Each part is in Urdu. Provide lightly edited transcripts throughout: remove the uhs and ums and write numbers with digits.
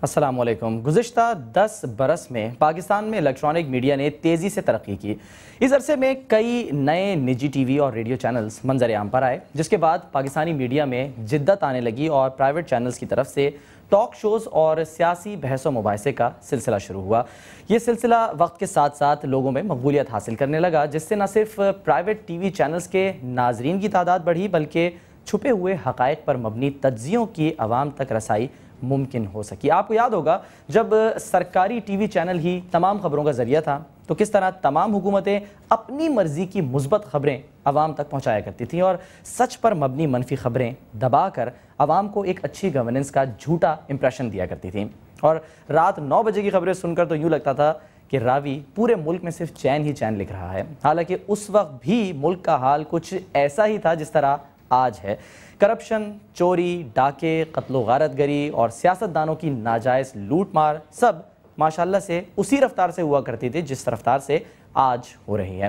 السلام علیکم۔ گزشتہ 10 برس میں پاکستان میں الیکٹرانک میڈیا نے تیزی سے ترقی کی۔ اس عرصے میں کئی نئے نجی ٹی وی اور ریڈیو چینلز منظر عام پر آئے، جس کے بعد پاکستانی میڈیا میں جدت آنے لگی اور پرائیویٹ چینلز کی طرف سے ٹاک شوز اور سیاسی بحث و مباحثے کا سلسلہ شروع ہوا۔ یہ سلسلہ وقت کے ساتھ ساتھ لوگوں میں مقبولیت حاصل کرنے لگا، جس سے نہ صرف پرائیویٹ ٹی وی چینلز کے ناظرین کی تعداد بڑھی بلکہ چھپے ہوئے حقائق پر مبنی تجزیوں کی عوام تک رسائی ممکن ہو سکی۔ آپ کو یاد ہوگا جب سرکاری ٹی وی چینل ہی تمام خبروں کا ذریعہ تھا تو کس طرح تمام حکومتیں اپنی مرضی کی مثبت خبریں عوام تک پہنچایا کرتی تھیں اور سچ پر مبنی منفی خبریں دبا کر عوام کو ایک اچھی گورننس کا جھوٹا امپریشن دیا کرتی تھیں، اور رات 9 بجے کی خبریں سن کر تو یوں لگتا تھا کہ راوی پورے ملک میں صرف چین ہی چین لکھ رہا ہے، حالانکہ اس وقت بھی ملک کا حال کچھ ایسا ہی تھا جس طرح آج ہے۔ کرپشن، چوری، ڈاکے، قتل و غارت گری اور سیاستدانوں کی ناجائز لوٹ مار سب ماشاءاللہ سے اسی رفتار سے ہوا کرتی تھی جس رفتار سے آج ہو رہی ہے۔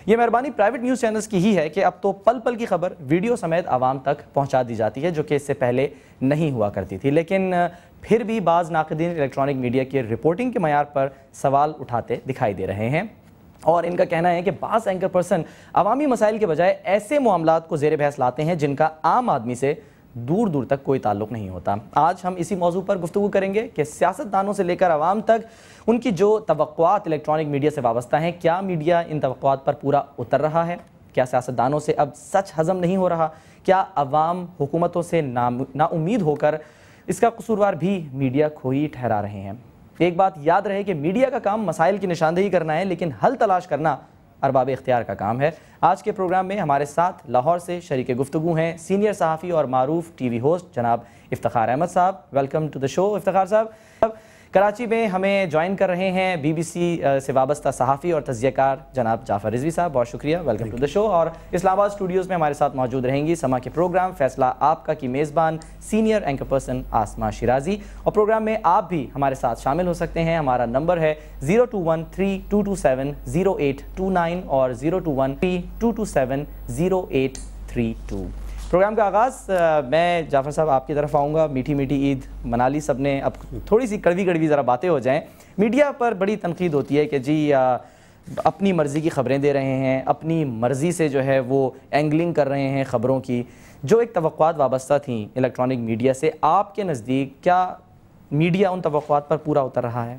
یہ مہربانی پرائیویٹ نیوز چینلز کی ہی ہے کہ اب تو پل پل کی خبر ویڈیو سمیت عوام تک پہنچا دی جاتی ہے، جو کہ اس سے پہلے نہیں ہوا کرتی تھی، لیکن پھر بھی بعض ناقدین الیکٹرانک میڈیا کی رپورٹنگ کے معیار پر سوال اٹھاتے دکھائی دے رہے ہیں، اور ان کا کہنا ہے کہ بعض اینکر پرسن عوامی مسائل کے بجائے ایسے معاملات کو زیر بحث لاتے ہیں جن کا عام آدمی سے دور دور تک کوئی تعلق نہیں ہوتا۔ آج ہم اسی موضوع پر گفتگو کریں گے کہ سیاستدانوں سے لے کر عوام تک ان کی جو توقعات الیکٹرانک میڈیا سے وابستہ ہیں، کیا میڈیا ان توقعات پر پورا اتر رہا ہے؟ کیا سیاستدانوں سے اب سچ ہضم نہیں ہو رہا؟ کیا عوام حکومتوں سے نا امید ہو کر اس کا قصوروار بھی میڈیا کو ہی ٹھہرا رہے ہیں؟ ایک بات یاد رہے کہ میڈیا کا کام مسائل کی نشاندہی کرنا ہے، لیکن حل تلاش کرنا ارباب اختیار کا کام ہے۔ آج کے پروگرام میں ہمارے ساتھ لاہور سے شریک گفتگو ہیں سینئر صحافی اور معروف ٹی وی ہوسٹ جناب افتخار احمد صاحب۔ ویلکم ٹو دا شو افتخار صاحب۔ کراچی میں ہمیں جوائن کر رہے ہیں بی بی سی سے وابستہ صحافی اور تجزیہ کار جناب جعفر رضوی صاحب، بہت شکریہ، ویلکم ٹو دا شو۔ اور اسلام آباد اسٹوڈیوز میں ہمارے ساتھ موجود رہیں گی سما کے پروگرام فیصلہ آپ کا کی میزبان سینئر اینکر پرسن آسما شیرازی، اور پروگرام میں آپ بھی ہمارے ساتھ شامل ہو سکتے ہیں۔ ہمارا نمبر ہے 021322700829 اور 021322700832۔ پروگرام کا آغاز میں جعفر صاحب آپ کی طرف آؤں گا۔ میٹھی میٹھی عید منا لی سب نے، اب تھوڑی سی کڑوی کڑوی ذرا باتیں ہو جائیں۔ میڈیا پر بڑی تنقید ہوتی ہے کہ جی اپنی مرضی کی خبریں دے رہے ہیں، اپنی مرضی سے جو ہے وہ اینگلنگ کر رہے ہیں خبروں کی۔ جو ایک توقعات وابستہ تھیں الیکٹرانک میڈیا سے، آپ کے نزدیک کیا میڈیا ان توقعات پر پورا اتر رہا ہے؟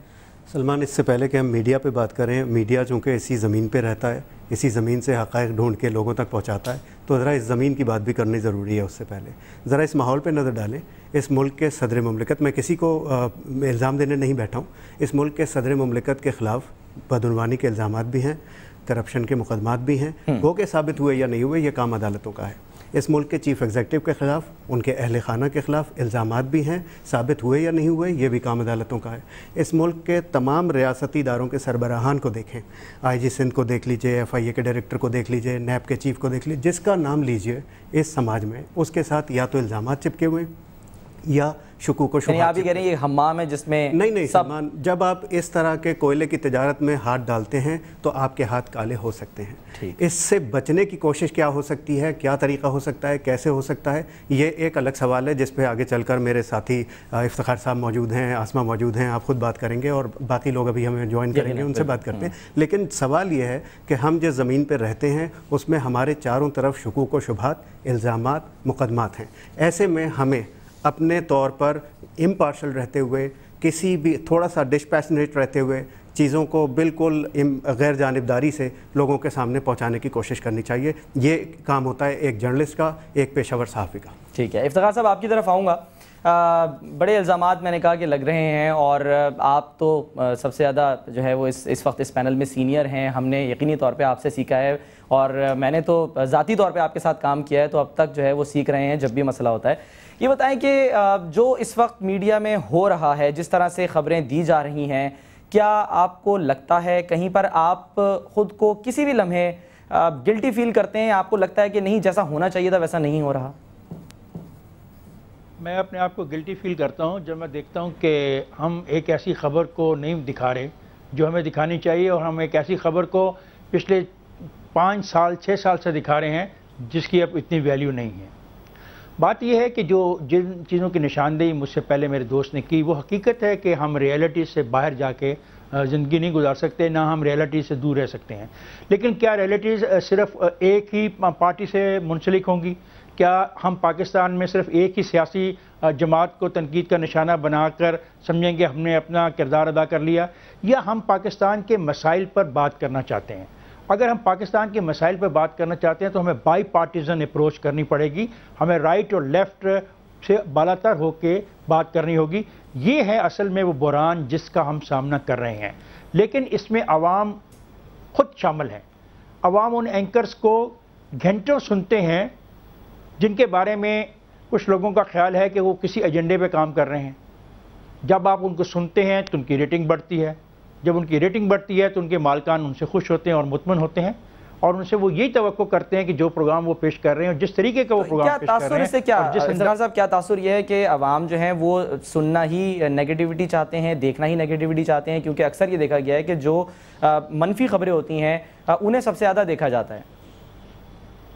سلمان، اس سے پہلے کہ ہم میڈیا پہ بات کریں، میڈیا چونکہ اسی زمین پہ رہتا ہے، اسی زمین سے حقائق ڈھونڈ کے لوگوں تک پہنچاتا ہے، تو ذرا اس زمین کی بات بھی کرنی ضروری ہے۔ اس سے پہلے ذرا اس ماحول پہ نظر ڈالیں۔ اس ملک کے صدر مملکت، میں کسی کو الزام دینے نہیں بیٹھا ہوں، اس ملک کے صدر مملکت کے خلاف بدعنوانی کے الزامات بھی ہیں، کرپشن کے مقدمات بھی ہیں، وہ کہ ثابت ہوئے یا نہیں ہوئے یہ کام عدالتوں کا ہے۔ اس ملک کے چیف ایگزیکٹو کے خلاف، ان کے اہل خانہ کے خلاف الزامات بھی ہیں، ثابت ہوئے یا نہیں ہوئے یہ بھی کام عدالتوں کا ہے۔ اس ملک کے تمام ریاستی اداروں کے سربراہان کو دیکھیں، آئی جی سندھ کو دیکھ لیجئے، ایف آئی اے کے ڈائریکٹر کو دیکھ لیجئے، نیب کے چیف کو دیکھ لیجئے، جس کا نام لیجئے اس سماج میں اس کے ساتھ یا تو الزامات چپکے ہوئے یا شکوک و شبہات۔ آپ ہی کہہ رہے ہیں یہ حمام ہے جس میں نہیں سلمان، جب آپ اس طرح کے کوئلے کی تجارت میں ہاتھ ڈالتے ہیں تو آپ کے ہاتھ کالے ہو سکتے ہیں۔ اس سے بچنے کی کوشش کیا ہو سکتی ہے، کیا طریقہ ہو سکتا ہے، کیسے ہو سکتا ہے، یہ ایک الگ سوال ہے جس پہ آگے چل کر میرے ساتھی افتخار صاحب موجود ہیں، آسما موجود ہیں، آپ خود بات کریں گے اور باقی لوگ ابھی ہمیں جوائن کریں گے، ان سے بات کرتے ہیں۔ لیکن سوال یہ ہے کہ ہم جس زمین پہ رہتے ہیں اس میں ہمارے چاروں طرف شکوک و شبہات، الزامات، مقدمات ہیں۔ ایسے میں ہمیں اپنے طور پر امپارشل رہتے ہوئے، کسی بھی تھوڑا سا ڈسپیشنیٹ رہتے ہوئے چیزوں کو بالکل غیر جانبداری سے لوگوں کے سامنے پہنچانے کی کوشش کرنی چاہیے۔ یہ کام ہوتا ہے ایک جرنلسٹ کا، ایک پیشہ ور صحافی کا۔ ٹھیک ہے، افتخار صاحب آپ کی طرف آؤں گا۔ بڑے الزامات میں نے کہا کہ لگ رہے ہیں، اور آپ تو سب سے زیادہ جو ہے وہ اس وقت اس پینل میں سینئر ہیں، ہم نے یقینی طور پہ آپ سے سیکھا ہے، اور میں نے تو ذاتی طور پہ آپ کے ساتھ کام کیا ہے، تو اب تک جو ہے وہ سیکھ رہے ہیں جب بھی مسئلہ ہوتا ہے۔ یہ بتائیں کہ جو اس وقت میڈیا میں ہو رہا ہے، جس طرح سے خبریں دی جا رہی ہیں، کیا آپ کو لگتا ہے کہیں پر آپ خود کو کسی بھی لمحے گلٹی فیل کرتے ہیں؟ آپ کو لگتا ہے کہ نہیں، جیسا ہونا چاہیے تھا ویسا نہیں ہو رہا؟ میں اپنے آپ کو گلٹی فیل کرتا ہوں جب میں دیکھتا ہوں کہ ہم ایک ایسی خبر کو نہیں دکھا رہے جو ہمیں دکھانی چاہیے، اور ہم ایک ایسی خبر کو پچھلے 5 سال 6 سال سے دکھا رہے ہیں جس کی اب اتنی ویلیو نہیں ہے۔ بات یہ ہے کہ جو جن چیزوں کی نشاندہی مجھ سے پہلے میرے دوست نے کی وہ حقیقت ہے کہ ہم ریئلٹی سے باہر جا کے زندگی نہیں گزار سکتے، نہ ہم ریئلٹی سے دور رہ سکتے ہیں. لیکن کیا ریئلٹیز صرف ایک ہی پارٹی سے منسلک ہوں گی؟ کیا ہم پاکستان میں صرف ایک ہی سیاسی جماعت کو تنقید کا نشانہ بنا کر سمجھیں گے ہم نے اپنا کردار ادا کر لیا، یا ہم پاکستان کے مسائل پر بات کرنا چاہتے ہیں؟ اگر ہم پاکستان کے مسائل پر بات کرنا چاہتے ہیں تو ہمیں بائی پارٹیزن اپروچ کرنی پڑے گی، ہمیں رائٹ اور لیفٹ سے بالاتر ہو کے بات کرنی ہوگی. یہ ہے اصل میں وہ بحران جس کا ہم سامنا کر رہے ہیں. لیکن اس میں عوام خود شامل ہیں. عوام ان اینکرز کو گھنٹوں سنتے ہیں جن کے بارے میں کچھ لوگوں کا خیال ہے کہ وہ کسی ایجنڈے پہ کام کر رہے ہیں. جب آپ ان کو سنتے ہیں تو ان کی ریٹنگ بڑھتی ہے، جب ان کی ریٹنگ بڑھتی ہے تو ان کے مالکان ان سے خوش ہوتے ہیں اور مطمئن ہوتے ہیں، اور ان سے وہ یہی توقع کرتے ہیں کہ جو پروگرام وہ پیش کر رہے ہیں اور جس طریقے کا وہ پروگرام پیش کر رہے ہیں. افتخار صاحب کیا تاثر یہ ہے کہ عوام جو ہیں وہ سننا ہی نیگیٹیوٹی چاہتے ہیں، دیکھنا ہی نیگیٹیوٹی چاہتے ہیں؟ کیونکہ اکثر یہ دیکھا گیا ہے کہ جو منفی خبریں ہوتی ہیں انہیں سب سے زیادہ دیکھا جاتا ہے.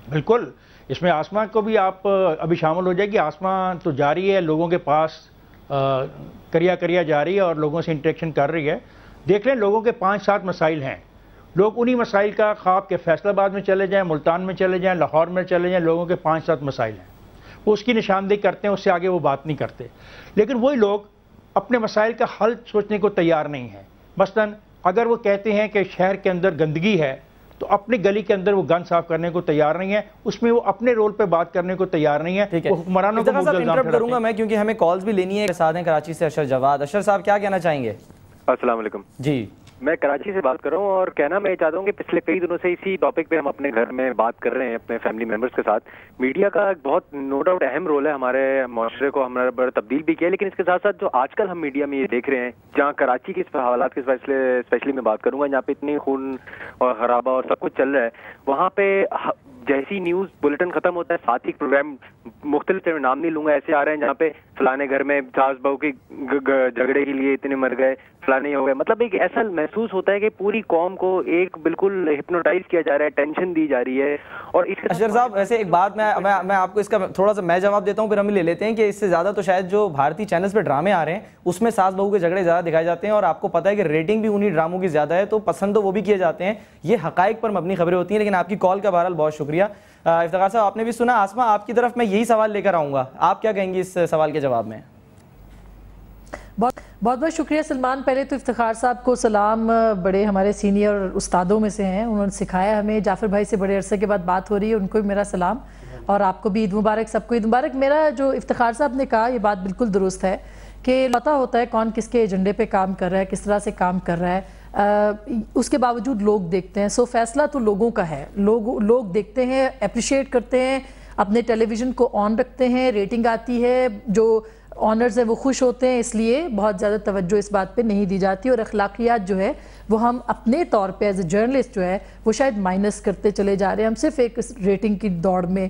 بالکل، اس میں آسمان کو بھی آپ ابھی شامل ہو جائے گی. آسمان تو جاری ہے، لوگوں کے پاس کریا جا رہی ہے اور لوگوں سے انٹریکشن کر رہی ہے. دیکھ لیں لوگوں کے 5-7 مسائل ہیں، لوگ انہی مسائل کا خواب کے فیصل آباد میں چلے جائیں، ملتان میں چلے جائیں، لاہور میں چلے جائیں، لوگوں کے 5-7 مسائل ہیں، وہ اس کی نشاندہی کرتے ہیں، اس سے آگے وہ بات نہیں کرتے. لیکن وہی لوگ اپنے مسائل کا حل سوچنے کو تیار نہیں ہیں. مثلا اگر وہ کہتے ہیں کہ شہر کے اندر گندگی ہے تو اپنی گلی کے اندر وہ گند صاف کرنے کو تیار نہیں ہے، اس میں وہ اپنے رول پہ بات کرنے کو تیار نہیں ہے. وہ حکمرانوں کو انٹرپٹ کروں گا میں کیونکہ ہمیں کالز بھی لینی ہے. ساتھ ہیں کراچی سے اشرف جواد. اشرف صاحب کیا کہنا چاہیں گے؟ السلام علیکم. جی، میں کراچی سے بات کر رہا ہوں اور کہنا میں چاہتا ہوں کہ پچھلے کئی دنوں سے اسی ٹاپک پہ ہم اپنے گھر میں بات کر رہے ہیں اپنے فیملی ممبرس کے ساتھ. میڈیا کا ایک بہت نو ڈاؤٹ اہم رول ہے ہمارے معاشرے کو، ہمارا بڑا تبدیل بھی کیا ہے. لیکن اس کے ساتھ ساتھ جو آج کل ہم میڈیا میں یہ دیکھ رہے ہیں، جہاں کراچی کے حالات کے اسپیشلی میں بات کروں گا، جہاں پہ اتنی خون اور خرابہ اور سب کچھ چل رہا ہے، وہاں پہ جیسی نیوز بلیٹن ختم ہوتا ہے ساتھ ہی پروگرام مختلف نام نہیں لوں گا ایسے آ رہے ہیں جہاں پہ فلانے گھر میں ساس بہو کے جھگڑے کے لیے اتنے مر گئے، فلانے ہو گئے. مطلب ایک ایسا محسوس ہوتا ہے کہ پوری قوم کو ایک بالکل ہپنوٹائز کیا جا رہا ہے، ٹینشن دی جا رہی ہے. اور اس اشرف صاحب ویسے ایک بات میں آپ کو اس کا تھوڑا سا میں جواب دیتا ہوں، پھر ہم لے لیتے ہیں کہ اس سے زیادہ تو شاید جو بھارتی چینلز پہ ڈرامے آ رہے ہیں اس میں ساس بہو کے جھگڑے زیادہ دکھائے جاتے ہیں، اور آپ کو پتہ ہے کہ ریٹنگ بھی انہی ڈراموں کی زیادہ ہے، تو پسند تو وہ بھی کیے جاتے ہیں. یہ حقائق پر مبنی خبریں ہوتی ہیں. لیکن آپ کی کال کا بہرحال بہت شکریہ. افتخار صاحب آپ نے بھی سنا. آسما آپ کی طرف میں یہی سوال لے کر آؤں گا، آپ کیا کہیں گی اس سوال کے جواب میں؟ بہت شکریہ سلمان. پہلے تو افتخار صاحب کو سلام، بڑے ہمارے سینئر استادوں میں سے ہیں، انہوں نے سکھایا ہمیں. جعفر بھائی سے بڑے عرصے کے بعد بات ہو رہی ہے، ان کو بھی میرا سلام، اور آپ کو بھی عید مبارک، سب کو عید مبارک. میرا جو افتخار صاحب نے کہا یہ بات بالکل درست ہے کہ پتہ ہوتا ہے کون کس کے ایجنڈے پہ کام کر رہا ہے، کس طرح سے کام کر رہا ہے. اس کے باوجود لوگ دیکھتے ہیں. سو فیصلہ تو لوگوں کا ہے. لوگ دیکھتے ہیں، اپریشیٹ کرتے ہیں، اپنے ٹیلی ویژن کو آن رکھتے ہیں، ریٹنگ آتی ہے، جو آنرز ہیں وہ خوش ہوتے ہیں. اس لیے بہت زیادہ توجہ اس بات پہ نہیں دی جاتی، اور اخلاقیات جو ہے وہ ہم اپنے طور پہ ایز اے جرنلسٹ جو ہے وہ شاید مائنس کرتے چلے جا رہے ہیں. ہم صرف ایک ریٹنگ کی دوڑ میں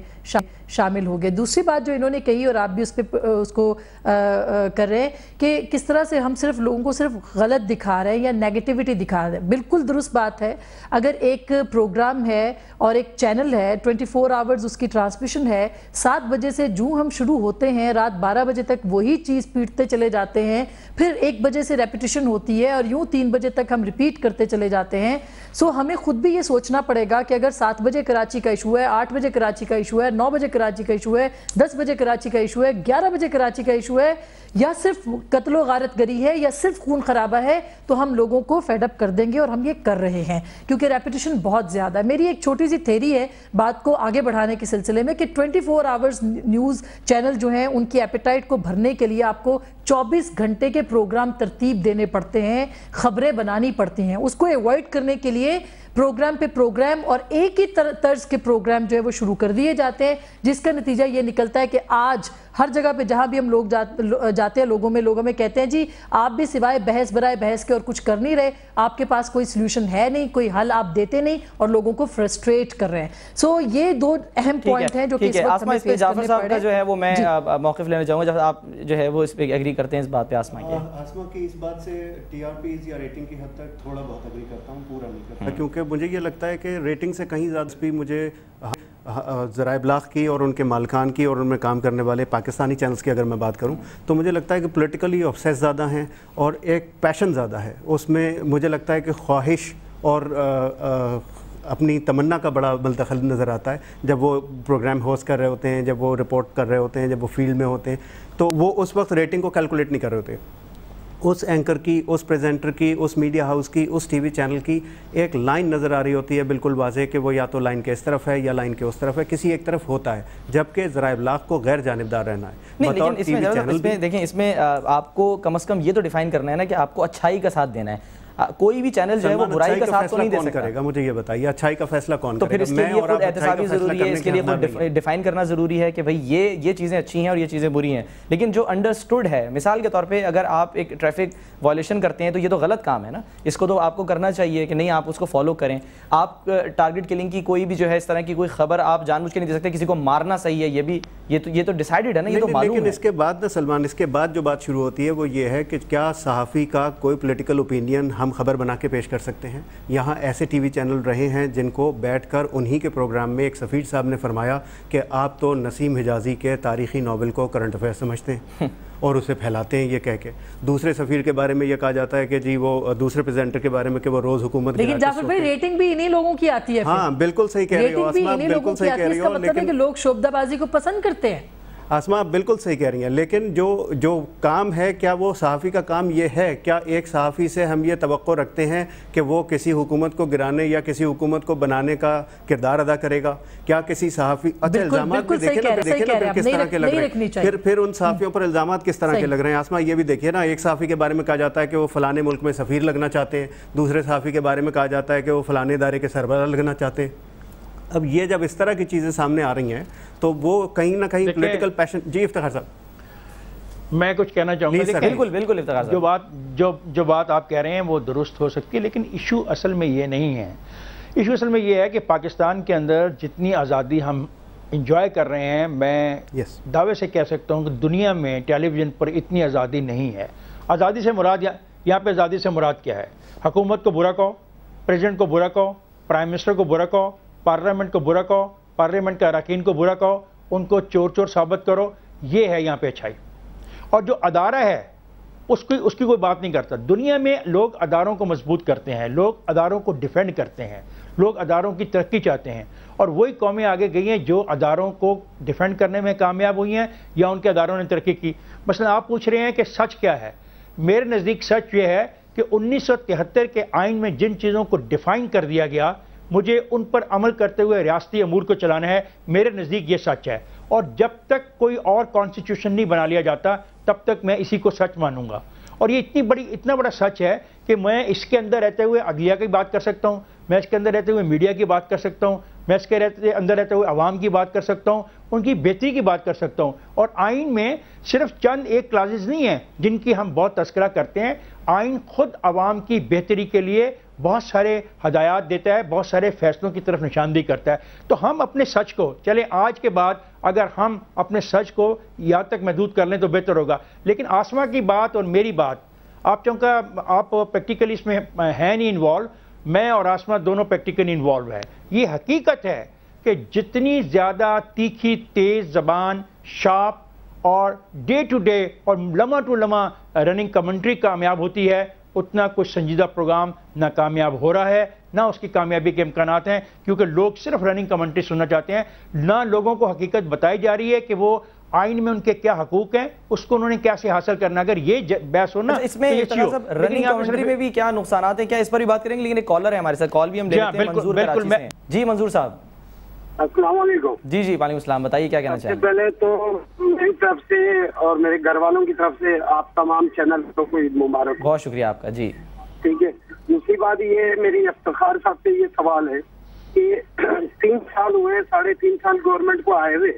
شامل ہو گئے. دوسری بات جو انہوں نے کہی اور آپ بھی اس کو کر رہے ہیں کہ کس طرح سے ہم صرف لوگوں کو صرف غلط دکھا رہے ہیں یا نیگیٹیوٹی دکھا رہے ہیں. بالکل درست بات ہے. اگر ایک پروگرام ہے اور ایک چینل ہے 24 آورز اس کی ٹرانسمیشن ہے، 7 بجے سے جو ہم شروع ہوتے ہیں رات 12 بجے تک وہی چیز پیٹتے چلے جاتے ہیں، پھر 1 بجے سے ریپیٹیشن ہوتی ہے اور یوں 3 بجے تک ہم ریپیٹ کرتے چلے جاتے ہیں. سو ہمیں خود بھی یہ سوچنا پڑے گا کہ اگر 7 بجے کراچی کا ایشو ہے، 8 بجے کراچی کا ایشو ہے، 9 بجے کراچی کا ایشو ہے، 10 بجے کراچی کا ایشو ہے، 11 بجے کراچی کا ایشو ہے، یا صرف قتل و غارت گری ہے یا صرف خون خرابہ ہے، تو ہم لوگوں کو فیڈ اپ کر دیں گے، اور ہم یہ کر رہے ہیں کیونکہ ریپیٹیشن بہت زیادہ ہے. میری ایک چھوٹی سی تھیری ہے بات کو آگے بڑھانے کے سلسلے میں کہ 24 آورز نیوز چینل جو ہیں ان کی ایپیٹائٹ کو بھرنے کے لیے آپ کو 24 گھنٹے کے پروگرام ترتیب دینے پڑتے ہیں، خبریں بنانی پڑتی ہیں. اس کو ایوائڈ کرنے کے لیے پروگرام پہ پروگرام اور ایک ہی طرز کے پروگرام جو ہے وہ شروع کر دیے جاتے ہیں، جس کا نتیجہ یہ نکلتا ہے کہ آج ہر جگہ پہ جہاں بھی ہم لوگ جاتے ہیں لوگ ہمیں کہتے ہیں جی آپ بھی سوائے بحث برائے بحث کے اور کچھ کر نہیں رہے، آپ کے پاس کوئی سلوشن ہے نہیں، کوئی حل آپ دیتے نہیں اور لوگوں کو فرسٹریٹ کر رہے ہیں. سو یہ 2 اہم پوائنٹ ہیں جو کہ اس وقت ہمیں فیس کرنے صاحب کا جو ہے وہ میں موقف لینا چاہوں گا جب آپ جو ہے وہ اس پہ ایگری کرتے ہیں اس بات پہ. آسما کی اس بات سے ٹی آر پیز یا ریٹنگ کی حد تک تھوڑا بہت ایگری کرتا ہوں، پورا نہیں کرتا، کیونکہ مجھے یہ لگتا ہے کہ ریٹنگ سے کہیں زیادہ بھی مجھے ذرائع ابلاغ کی اور ان کے مالکان کی اور ان میں کام کرنے والے پاکستانی چینلز کی اگر میں بات کروں تو مجھے لگتا ہے کہ پولیٹیکلی آبسیس زیادہ ہیں اور ایک پیشن زیادہ ہے اس میں. مجھے لگتا ہے کہ خواہش اور اپنی تمنا کا بڑا ملتخل نظر آتا ہے جب وہ پروگرام ہوسٹ کر رہے ہوتے ہیں, جب وہ رپورٹ کر رہے ہوتے ہیں, جب وہ فیلڈ میں ہوتے ہیں, تو وہ اس وقت ریٹنگ کو کیلکولیٹ نہیں کر رہے ہوتے. اس اینکر کی, اس پریزنٹر کی, اس میڈیا ہاؤس کی, اس ٹی وی چینل کی ایک لائن نظر آ رہی ہوتی ہے بالکل واضح کہ وہ یا تو لائن کے اس طرف ہے یا لائن کے اس طرف ہے, کسی ایک طرف ہوتا ہے, جبکہ ذرائع ابلاغ کو غیر جانبدار رہنا ہے. نہیں, لیکن اس میں دیکھیں, اس میں آپ کو کم از کم یہ تو ڈیفائن کرنا ہے نا کہ آپ کو اچھائی کا ساتھ دینا ہے. کوئی بھی چینل جو ہے وہ برائی کا ساتھ تو نہیں دے سکتا. کرے گا مجھے یہ بتائیے, اچھائی کا فیصلہ کون کرے گا؟ تو پھر اس کے لیے خود احتسابی ضروری ہے, اس کے لیے خود ڈیفائن کرنا ضروری ہے کہ بھئی یہ چیزیں اچھی ہیں اور یہ چیزیں بری ہیں. لیکن جو انڈرسٹوڈ ہے, مثال کے طور پہ اگر آپ ایک ٹریفک وائلیشن کرتے ہیں تو یہ تو غلط کام ہے نا, اس کو تو آپ کو کرنا چاہیے کہ نہیں آپ اس کو فالو کریں. آپ ٹارگٹ کلنگ کی کوئی بھی جو ہے اس طرح کی کوئی خبر آپ جان بوجھ کے نہیں دے سکتے, کسی کو مارنا صحیح ہے, یہ تو ڈیسائیڈڈ ہے نا, یہ تو معلوم ہے. لیکن اس کے بعد نا سلمان, اس کے بعد جو بات شروع ہوتی ہے وہ یہ ہے کہ کیا صحافی کا کوئی پولیٹیکل اوپینین ہم خبر بنا کے پیش کر سکتے ہیں؟ یہاں ایسے ٹی وی چینل رہے ہیں جن کو بیٹھ کر انہی کے پروگرام میں ایک سفیر صاحب نے فرمایا کہ آپ تو نسیم حجازی کے تاریخی ناول کو کرنٹ افیئر سمجھتے ہیں اور اسے پھیلاتے ہیں یہ کہہ کے. دوسرے سفیر کے بارے میں یہ کہا جاتا ہے کہ جی وہ دوسرے پریزنٹر کے بارے میں کہ وہ روز حکومت. لیکن جعفر بھائی ریٹنگ بھی انہی لوگوں کی آتی ہے. ہاں بالکل صحیح کہہ رہی ہو آسما, بالکل صحیح کہہ رہی ہو. لیکن لوگ شعبدہ بازی کو پسند کرتے ہیں. آسما آپ بالکل صحیح کہہ رہی ہیں, لیکن جو کام ہے, کیا وہ صحافی کا کام یہ ہے؟ کیا ایک صحافی سے ہم یہ توقع رکھتے ہیں کہ وہ کسی حکومت کو گرانے یا کسی حکومت کو بنانے کا کردار ادا کرے گا؟ کیا کسی صحافی الزامات بھی دیکھیں نا پھر کس طرح کے لگ رہے ہیں, پھر ان صحافیوں پر الزامات کس طرح کے لگ رہے ہیں؟ آسما یہ بھی دیکھیے نا, ایک صحافی کے بارے میں کہا جاتا ہے کہ وہ فلانے ملک میں سفیر لگنا چاہتے ہیں, دوسرے صحافی کے بارے میں کہا جاتا ہے کہ وہ فلانے ادارے کے سربراہ لگنا چاہتے ہیں. اب یہ جب اس طرح کی چیزیں سامنے آ رہی ہیں تو وہ کہیں نہ کہیں پولیٹیکل پیشن. جی افتخار صاحب, میں کچھ کہنا چاہوں گا. بالکل افتخار صاحب, جو بات آپ کہہ رہے ہیں وہ درست ہو سکتی ہے, لیکن ایشو اصل میں یہ نہیں ہے. ایشو اصل میں یہ ہے کہ پاکستان کے اندر جتنی آزادی ہم انجوائے کر رہے ہیں, میں دعوے سے کہہ سکتا ہوں کہ دنیا میں ٹیلی ویژن پر اتنی آزادی نہیں ہے. آزادی سے مراد یہاں پہ آزادی سے مراد کیا ہے؟ حکومت کو برا کہو, پریزیڈنٹ کو برا کہو, پرائم منسٹر کو برا کہو, پارلیمنٹ کو برا کہو, پارلیمنٹ کے اراکین کو برا کہو, ان کو چور چور ثابت کرو, یہ ہے یہاں پہ اچھائی. اور جو ادارہ ہے اس کی کوئی بات نہیں کرتا. دنیا میں لوگ اداروں کو مضبوط کرتے ہیں, لوگ اداروں کو ڈیفینڈ کرتے ہیں, لوگ اداروں کی ترقی چاہتے ہیں, اور وہی قومیں آگے گئی ہیں جو اداروں کو ڈیفینڈ کرنے میں کامیاب ہوئی ہیں یا ان کے اداروں نے ترقی کی. مثلا آپ پوچھ رہے ہیں کہ سچ کیا ہے. میرے نزدیک سچ یہ ہے کہ 1973 کے آئین میں جن چیزوں کو ڈیفائن کر دیا گیا, مجھے ان پر عمل کرتے ہوئے ریاستی امور کو چلانا ہے. میرے نزدیک یہ سچ ہے, اور جب تک کوئی اور کانسٹیٹیوشن نہیں بنا لیا جاتا تب تک میں اسی کو سچ مانوں گا. اور یہ اتنا بڑا سچ ہے کہ میں اس کے اندر رہتے ہوئے عدلیہ کی بات کر سکتا ہوں, میں اس کے اندر رہتے ہوئے میڈیا کی بات کر سکتا ہوں, میں اس کے اندر رہتے ہوئے عوام کی بات کر سکتا ہوں, ان کی بہتری کی بات کر سکتا ہوں. اور آئین میں صرف چند ایک کلازز نہیں ہیں جن کی ہم بہت تذکرہ کرتے ہیں. آئین خود عوام کی بہتری کے لیے بہت سارے ہدایات دیتا ہے, بہت سارے فیصلوں کی طرف نشاندہی کرتا ہے. تو ہم اپنے سچ کو, چلیں آج کے بعد اگر ہم اپنے سچ کو یہاں تک محدود کر لیں تو بہتر ہوگا. لیکن آسما کی بات اور میری بات, آپ چونکہ آپ پریکٹیکلی اس میں ہیں نہیں انوالو, میں اور آسما دونوں پریکٹیکلی انوالو ہیں. یہ حقیقت ہے کہ جتنی زیادہ تیکھی تیز زبان, شارپ اور ڈے ٹو ڈے اور لمحہ ٹو لمحہ رننگ کمنٹری کامیاب ہوتی ہے, اتنا کچھ سنجیدہ پروگرام نہ کامیاب ہو رہا ہے, نہ اس کی کامیابی کے امکانات ہیں, کیونکہ لوگ صرف رننگ کمنٹری سننا چاہتے ہیں. نہ لوگوں کو حقیقت بتائی جا رہی ہے کہ وہ آئین میں ان کے کیا حقوق ہیں, اس کو انہوں نے کیسے حاصل کرنا. اگر یہ بحث ہونا اس میں رننگ کمنٹری میں بھی کیا نقصانات ہیں, کیا اس پر بھی بات کریں گے؟ لیکن ایک کالر ہے ہمارے ساتھ, کال بھی ہم لے لیتے ہیں. منظور کراچی سے. جی منظور صاحب. السلام علیکم. جی وعلیکم السلام, بتائیے کیا کہنا چاہیں. پہلے تو میری طرف سے اور میرے گھر والوں کی طرف سے آپ تمام چینل کو کوئی مبارک. بہت شکریہ آپ کا. جی ٹھیک ہے. دوسری بات یہ میری افتخار صاحب سے یہ سوال ہے کہ 3 سال ہوئے, 3.5 سال گورنمنٹ کو آئے ہوئے,